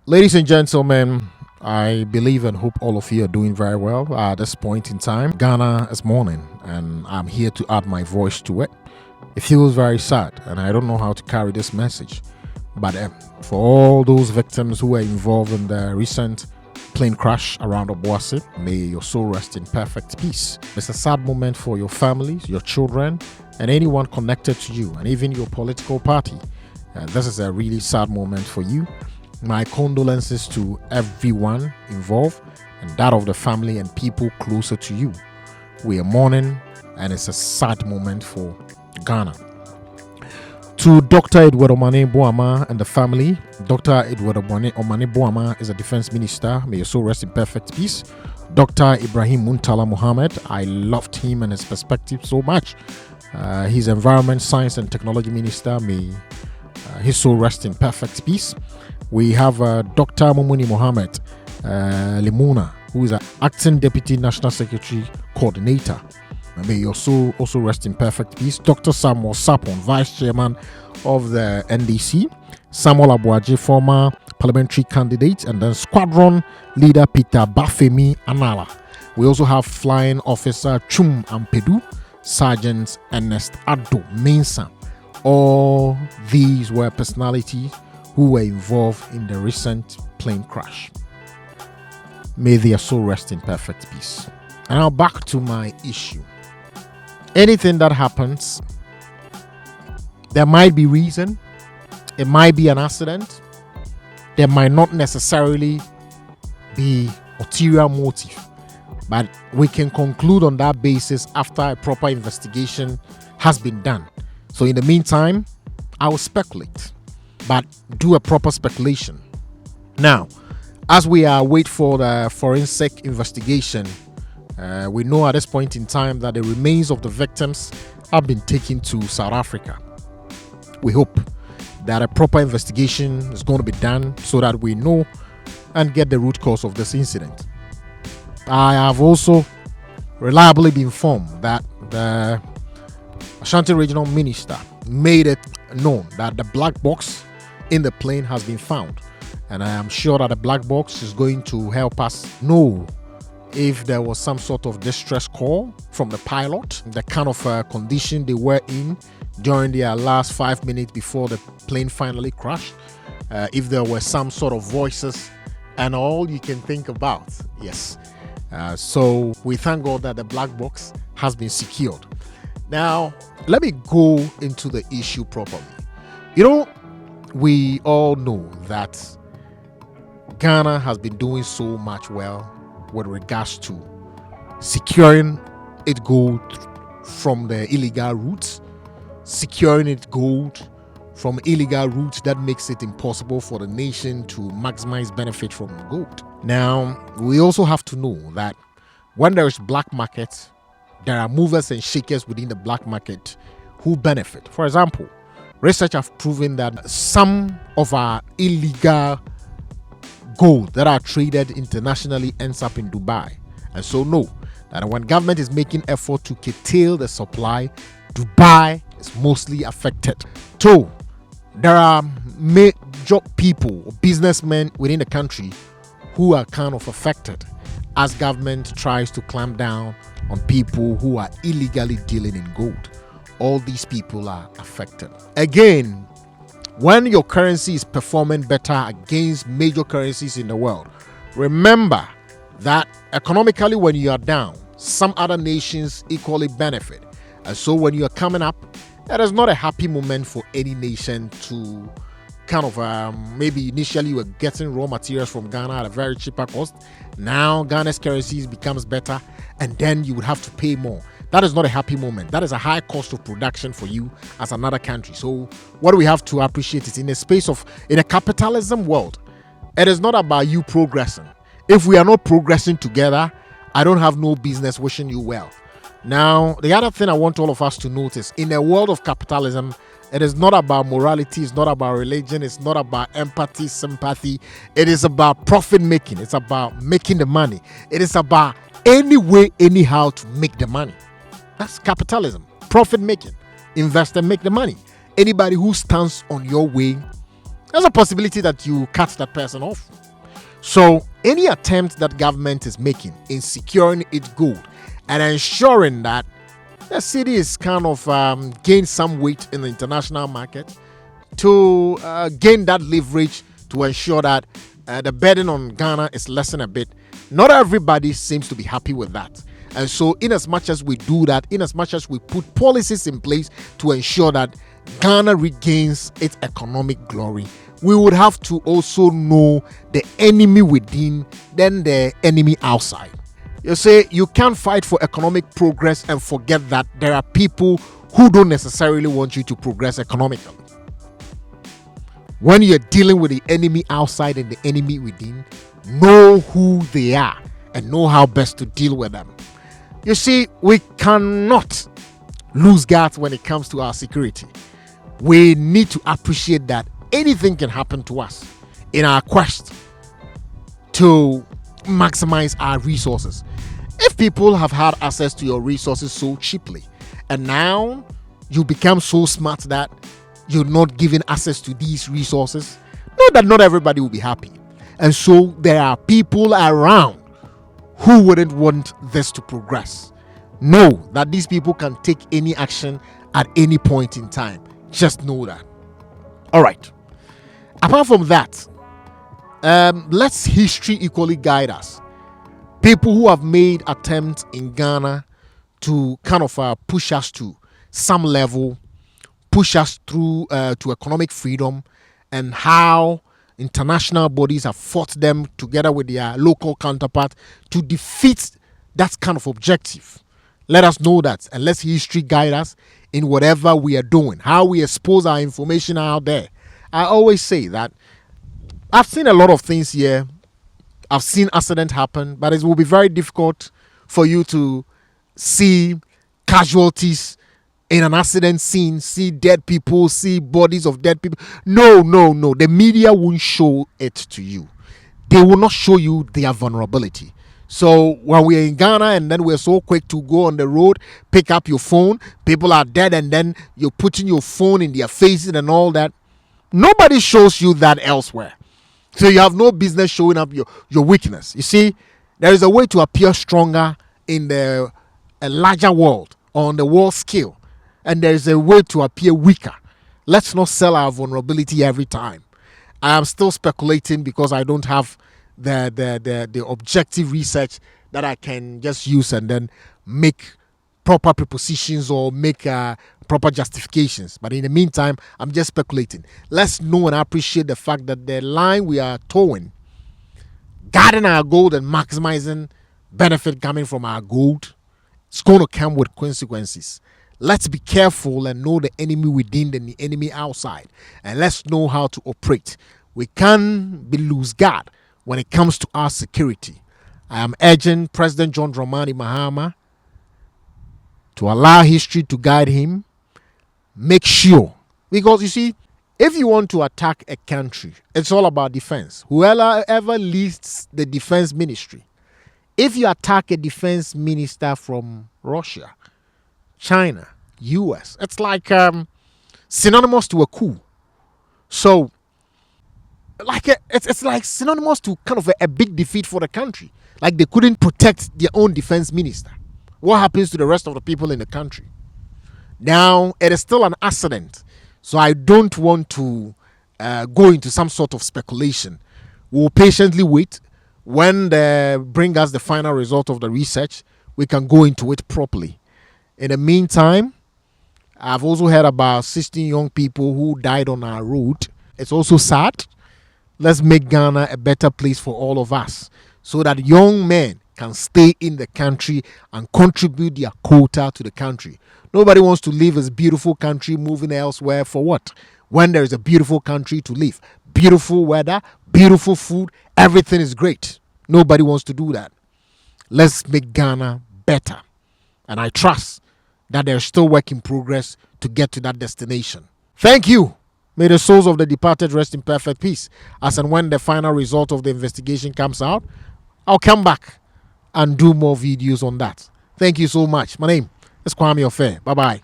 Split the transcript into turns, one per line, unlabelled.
Ladies and gentlemen, I believe and hope all of you are doing very well at this point in time. Ghana is mourning, and I'm here to add my voice to it. It feels very sad, and I don't know how to carry this message. But for all those victims who were involved in the recent plane crash around Obuasi, may your soul rest in perfect peace. It's a sad moment for your families, your children, and anyone connected to you, and even your political party. This is a really sad moment for you. My condolences to everyone involved and that of the family and people closer to you. We are mourning, and it's a sad moment for Ghana. To Dr. Edward Omane Boama and the family, Dr. Edward Omane Boama is a defense minister. May your soul rest in perfect peace. Dr. Ibrahim Muntala Muhammad, I loved him and his perspective so much. He's environment, science and technology minister. May his soul rest in perfect peace. We have Dr. Mumuni Mohammed Limuna, who is an acting deputy national secretary coordinator. May your soul also rest in perfect peace. Dr. Samuel Sapon, vice chairman of the NDC. Samuel Abuaji, former parliamentary candidate. And then squadron leader Peter Bafemi Anala. We also have flying officer Chum Ampedu, Sergeant Ernest Addo Mensah. All these were personalities who were involved in the recent plane crash. May their soul rest in perfect peace. And now back to my issue. Anything that happens, there might be reason. It might be an accident. There might not necessarily be ulterior motive. But we can conclude on that basis after a proper investigation has been done. So in the meantime, I will speculate, but do a proper speculation. Now, as we wait for the forensic investigation, we know at this point in time that the remains of the victims have been taken to South Africa. We hope that a proper investigation is going to be done so that we know and get the root cause of this incident. I have also reliably been informed that the Ashanti Regional Minister made it known that the black box in the plane has been found. And I am sure that the black box is going to help us know if there was some sort of distress call from the pilot, the kind of condition they were in during their last 5 minutes before the plane finally crashed, if there were some sort of voices and all you can think about. Yes. So we thank God that the black box has been secured. Now, let me go into the issue properly. We all know that Ghana has been doing so much well with regards to securing its gold from the illegal routes, securing its gold from illegal routes that makes it impossible for the nation to maximize benefit from gold. Now, we also have to know that when there is black market, there are movers and shakers within the black market who benefit. For example, research have proven that some of our illegal gold that are traded internationally ends up in Dubai. And so know that when government is making effort to curtail the supply, Dubai is mostly affected. So there are major people or businessmen within the country who are kind of affected as government tries to clamp down on people who are illegally dealing in gold. All these people are affected. Again, when your currency is performing better against major currencies in the world, remember that economically when you are down, some other nations equally benefit. And so when you are coming up, it is not a happy moment for any nation to kind of maybe initially you were getting raw materials from Ghana at a very cheaper cost. Now Ghana's currency becomes better and then you would have to pay more. That is not a happy moment. That is a high cost of production for you as another country. So what do we have to appreciate is in a capitalism world, it is not about you progressing. If we are not progressing together, I don't have no business wishing you well. Now, the other thing I want all of us to notice, in a world of capitalism, it is not about morality, it's not about religion, it's not about empathy, sympathy. It is about profit making. It's about making the money. It is about any way, anyhow to make the money. That's capitalism. Profit making. Invest and make the money. Anybody who stands on your way, there's a possibility that you cut that person off. So any attempt that government is making in securing its gold and ensuring that the city is kind of gain some weight in the international market to gain that leverage to ensure that the burden on Ghana is lessened a bit. Not everybody seems to be happy with that. And so in as much as we do that, in as much as we put policies in place to ensure that Ghana regains its economic glory, we would have to also know the enemy within, then the enemy outside. You say you can't fight for economic progress and forget that there are people who don't necessarily want you to progress economically. When you're dealing with the enemy outside and the enemy within, know who they are and know how best to deal with them. You see, we cannot lose guard when it comes to our security. We need to appreciate that anything can happen to us in our quest to maximize our resources. If people have had access to your resources so cheaply, and now you become so smart that you're not giving access to these resources, know that not everybody will be happy. And so there are people around who wouldn't want this to progress. Know that these people can take any action at any point in time. Just know that. All right. Apart from that, let's history equally guide us. People who have made attempts in Ghana to kind of push us to some level, push us through to economic freedom, and how international bodies have fought them together with their local counterpart to defeat that kind of objective. Let us know that, and let history guide us in whatever we are doing, how we expose our information out there. I always say that I've seen a lot of things here. I've seen accidents happen, but it will be very difficult for you to see casualties in an accident scene, see dead people, see bodies of dead people. No. The media won't show it to you. They will not show you their vulnerability. So when we're in Ghana and then we're so quick to go on the road, pick up your phone, people are dead, and then you're putting your phone in their faces and all that. Nobody shows you that elsewhere. So you have no business showing up your weakness. You see, there is a way to appear stronger in a larger world, on the world scale. And there is a way to appear weaker. Let's not sell our vulnerability every time. I am still speculating because I don't have the objective research that I can just use and then make proper prepositions or make proper justifications. But in the meantime, I'm just speculating. Let's know and appreciate the fact that the line we are towing, guarding our gold and maximizing benefit coming from our gold, it's going to come with consequences. Let's be careful and know the enemy within and the enemy outside. And let's know how to operate. We can't be loose guard when it comes to our security. I am urging President John Dramani Mahama to allow history to guide him. Make sure. Because you see, if you want to attack a country, it's all about defense. Whoever leads the defense ministry, if you attack a defense minister from Russia, China, US, it's like synonymous to a coup. So it's like synonymous to kind of a big defeat for the country. Like they couldn't protect their own defense minister. What happens to the rest of the people in the country? Now, it is still an accident. So I don't want to go into some sort of speculation. We'll patiently wait. When they bring us the final result of the research, we can go into it properly. In the meantime, I've also heard about 16 young people who died on our road. It's also sad. Let's make Ghana a better place for all of us so that young men can stay in the country and contribute their quota to the country. Nobody wants to leave this beautiful country moving elsewhere for what? When there is a beautiful country to live. Beautiful weather, beautiful food, everything is great. Nobody wants to do that. Let's make Ghana better. And I trust that there's still work in progress to get to that destination. Thank you. May the souls of the departed rest in perfect peace. As and when the final result of the investigation comes out, I'll come back and do more videos on that. Thank you so much. My name is Kwame Ofe. Bye-bye.